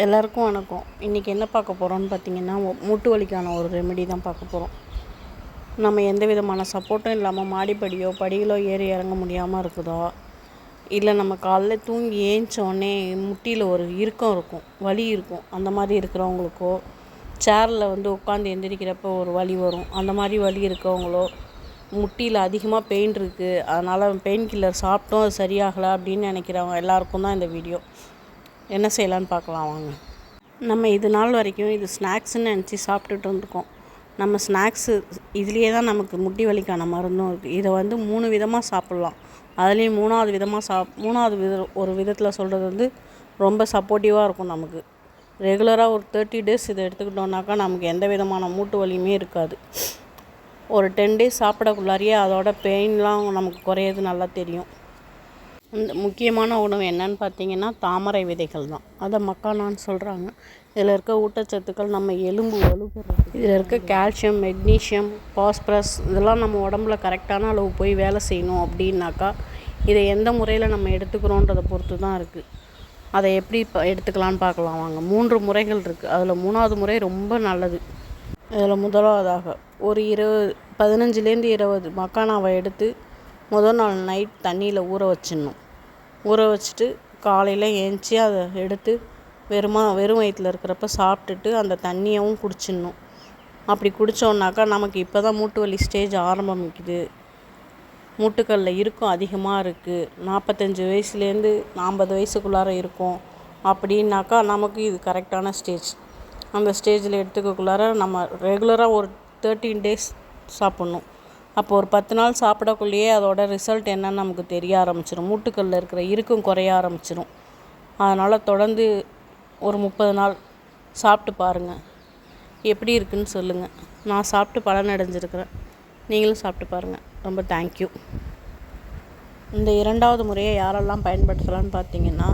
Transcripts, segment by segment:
எல்லாருக்கும் வணக்கம். இன்றைக்கி என்ன பார்க்க போகிறோன்னு பார்த்தீங்கன்னா, மூட்டு வலிக்கான ஒரு ரெமெடி தான் பார்க்க போகிறோம். நம்ம எந்த விதமான சப்போர்ட்டும் இல்லாமல் மாடிப்படியோ படிகளோ ஏறி இறங்க முடியாமல் இருக்குதா, இல்லை நம்ம காலைல தூங்கி ஏஞ்சோடனே முட்டியில் ஒரு இறுக்கம் இருக்கும், வலி இருக்கும், அந்த மாதிரி இருக்கிறவங்களுக்கோ, சேரில் உட்காந்து எந்திரிக்கிறப்போ ஒரு வலி வரும், அந்த மாதிரி வலி இருக்கவங்களோ, முட்டியில் அதிகமாக பெயின் இருக்குது, அதனால் பெயின் கில்லர் சாப்பிட்டோம் அது சரியாகலை அப்படின்னு நினைக்கிறவங்க எல்லாருக்கும் தான் இந்த வீடியோ. என்ன செய்யலான்னு பார்க்கலாம் வாங்க. நம்ம இது நாள் வரைக்கும் இது ஸ்நாக்ஸ்ன்னு நினச்சி சாப்பிட்டுட்டு இருந்துருக்கோம். நம்ம ஸ்நாக்ஸு இதுலேயே தான் நமக்கு முட்டி வலிக்கான மருந்தும் இருக்குது. இதை 3 விதமாக சாப்பிட்லாம். அதுலேயும் 3வது ஒரு விதத்தில் சொல்கிறது ரொம்ப சப்போர்ட்டிவாக இருக்கும். நமக்கு ரெகுலராக ஒரு 30 டேஸ் இதை எடுத்துக்கிட்டோம்னாக்கா நமக்கு எந்த விதமான மூட்டு வலியுமே இருக்காது. ஒரு 10 டேஸ் சாப்பிடக்குள்ளாரியே அதோட பெயின்லாம் நமக்கு குறையிறது நல்லா தெரியும். இந்த முக்கியமான உணவு என்னன்னு பார்த்தீங்கன்னா, தாமரை விதைகள் தான். அதை மக்கானான்னு சொல்கிறாங்க. இதில் இருக்க ஊட்டச்சத்துக்கள் நம்ம எலும்பு வலுப்படுறது, இதில் இருக்க கால்சியம், மெக்னீஷியம், பாஸ்பரஸ் இதெல்லாம் நம்ம உடம்புல கரெக்டான அளவு போய் வேலை செய்யணும் அப்படின்னாக்கா இதை எந்த முறையில் நம்ம எடுத்துக்கிறோன்றதை பொறுத்து தான் இருக்குது. அதை எப்படி எடுத்துக்கலான்னு பார்க்கலாம் வாங்க. 3 முறைகள் இருக்குது. அதில் 3வது முறை ரொம்ப நல்லது. இதில் முதலாவதாக ஒரு 15லேருந்து 20 மக்கானாவை எடுத்து முதல் நாள் நைட் தண்ணியில் ஊற வச்சிடணும். ஊற வச்சுட்டு காலையில் ஏஞ்சி அதை எடுத்து வெறும் வயிற்றில் இருக்கிறப்ப சாப்பிட்டுட்டு அந்த தண்ணியவும் குடிச்சிடணும். அப்படி குடித்தோன்னாக்கா நமக்கு இப்போ தான் மூட்டு வலி ஸ்டேஜ் ஆரம்பிக்குது, மூட்டுக்களில் இறுக்கம் அதிகமாக இருக்குது, 45 வயசுலேருந்து 50 வயசுக்குள்ளார இருக்கும் அப்படின்னாக்கா நமக்கு இது கரெக்டான ஸ்டேஜ். அந்த ஸ்டேஜில் எடுத்துக்கக்குள்ளார நம்ம ரெகுலராக ஒரு 13 டேஸ் சாப்பிட்ணும். அப்போ ஒரு 10 நாள் சாப்பிடக்குள்ளேயே அதோட ரிசல்ட் என்னன்னு நமக்கு தெரிய ஆரம்பிச்சிடும். மூட்டுக்களில் இருக்கிற இறுக்கம் குறைய ஆரம்பிச்சிடும். அதனால் தொடர்ந்து ஒரு 30 நாள் சாப்பிட்டு பாருங்கள், எப்படி இருக்குன்னு சொல்லுங்கள். நான் சாப்பிட்டு பலன் அடைஞ்சிருக்கிறேன், நீங்களும் சாப்பிட்டு பாருங்கள். ரொம்ப தேங்க்யூ. இந்த 2வது முறையை யாரெல்லாம் பயன்படுத்தலான்னு பார்த்தீங்கன்னா,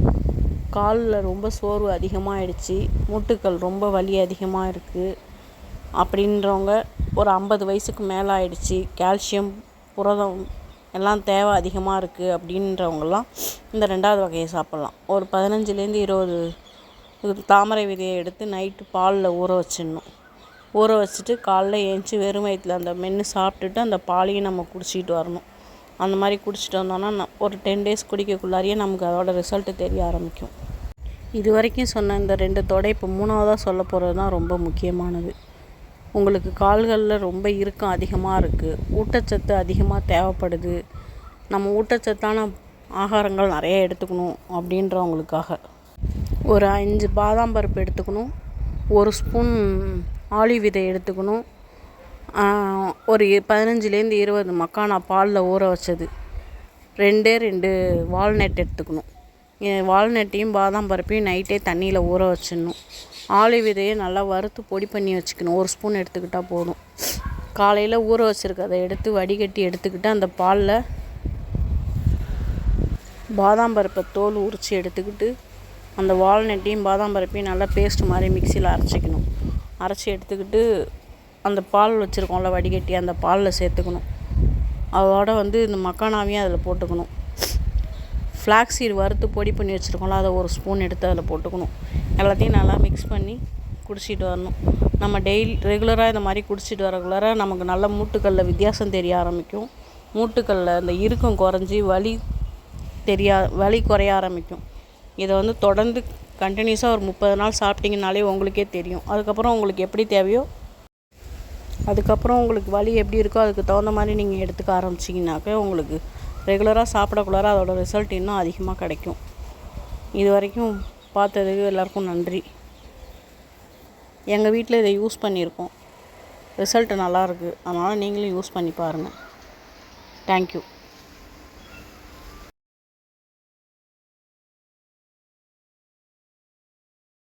காலில் ரொம்ப சோர்வு அதிகமாகிடுச்சு, மூட்டுக்கள் ரொம்ப வலி அதிகமாக இருக்குது அப்படின்றவங்க, ஒரு 50 வயசுக்கு மேலே ஆகிடுச்சு, கால்சியம் புரதம் எல்லாம் தேவை அதிகமாக இருக்குது அப்படின்றவங்கெல்லாம் இந்த 2வது வகையை சாப்பிட்லாம். ஒரு 15லேருந்து 20 தாமரை விதையை எடுத்து நைட்டு பாலில் ஊற வச்சிடணும். ஊற வச்சுட்டு காலைல ஏஞ்சி வெறும் வயிற்றில் அந்த மென்று சாப்பிட்டுட்டு அந்த பாலையும் நம்ம குடிச்சிட்டு வரணும். அந்த மாதிரி குடிச்சிட்டு வந்தோன்னா ஒரு 10 டேஸ் குடிக்கக்குள்ளாரியே நமக்கு அதோட ரிசல்ட்டு தெரிய ஆரம்பிக்கும். இது வரைக்கும் சொன்ன இந்த 2 தொடை இப்போ 3வதாக சொல்ல போகிறது தான் ரொம்ப முக்கியமானது. உங்களுக்கு கால்களில் ரொம்ப இறுக்கம் அதிகமாக இருக்குது, ஊட்டச்சத்து அதிகமாக தேவைப்படுது, நம்ம ஊட்டச்சத்தான ஆகாரங்கள் நிறைய எடுத்துக்கணும் அப்படின்றவங்களுக்காக ஒரு 5 பாதாம் பருப்பு எடுத்துக்கணும், 1 ஸ்பூன் ஆலிவ் விதை எடுத்துக்கணும், ஒரு 15லேருந்து 20 மக்கானா பாலில் ஊற வச்சது, 2 வால்நட் எடுத்துக்கணும். வால்நட்டையும் பாதாம் பருப்பையும் நைட்டே தண்ணியில் ஊற வச்சிடணும். ஆலிவ் விதையை நல்லா வறுத்து பொடி பண்ணி வச்சுக்கணும். 1 ஸ்பூன் எடுத்துக்கிட்டால் போதும். காலையில் ஊற வச்சுருக்கதை எடுத்து வடிகட்டி எடுத்துக்கிட்டு அந்த பாலில் பாதாம் பருப்பை தோல் உரித்து எடுத்துக்கிட்டு அந்த வால்நட்டையும் பாதாம் பருப்பையும் நல்லா பேஸ்ட் மாதிரி மிக்சியில் அரைச்சிக்கணும். அரைச்சி எடுத்துக்கிட்டு அந்த பால் வச்சுருக்கோம்ல வடிகட்டி, அந்த பாலில் சேர்த்துக்கணும். அதோட இந்த மக்கானாவையும் அதில் போட்டுக்கணும். ஃப்ளாக்ஸீட் வறுத்து பொடி பண்ணி வச்சுருக்கோம்ல அதை 1 ஸ்பூன் எடுத்து அதில் போட்டுக்கணும். எல்லாத்தையும் நல்லா மிக்ஸ் பண்ணி குடிச்சிட்டு வரணும். நம்ம ரெகுலராக இந்த மாதிரி குடிச்சிட்டு வரக்குள்ளார நமக்கு நல்ல மூட்டுக்களில் வித்தியாசம் தெரிய ஆரம்பிக்கும். மூட்டுக்களில் அந்த இறுக்கம் குறைஞ்சி வலி குறைய ஆரம்பிக்கும். இதை தொடர்ந்து கண்டினியூஸாக ஒரு 30 நாள் சாப்பிட்டிங்கனாலே உங்களுக்கே தெரியும். அதுக்கப்புறம் உங்களுக்கு எப்படி தேவையோ, அதுக்கப்புறம் உங்களுக்கு வலி எப்படி இருக்கோ அதுக்கு தகுந்த மாதிரி நீங்கள் எடுத்துக்க ஆரம்பிச்சிங்கனாக்க உங்களுக்கு ரெகுலராக சாப்பிடக்குள்ளார அதோட ரிசல்ட் இன்னும் அதிகமாக கிடைக்கும். இது வரைக்கும் பார்த்ததுக்கு எல்லாருக்கும் நன்றி. எங்கள் வீட்டில் இதை யூஸ் பண்ணியிருக்கோம், ரிசல்ட்டு நல்லாயிருக்கு. அதனால் நீங்களும் யூஸ் பண்ணி பாருங்கள். தேங்க்யூ.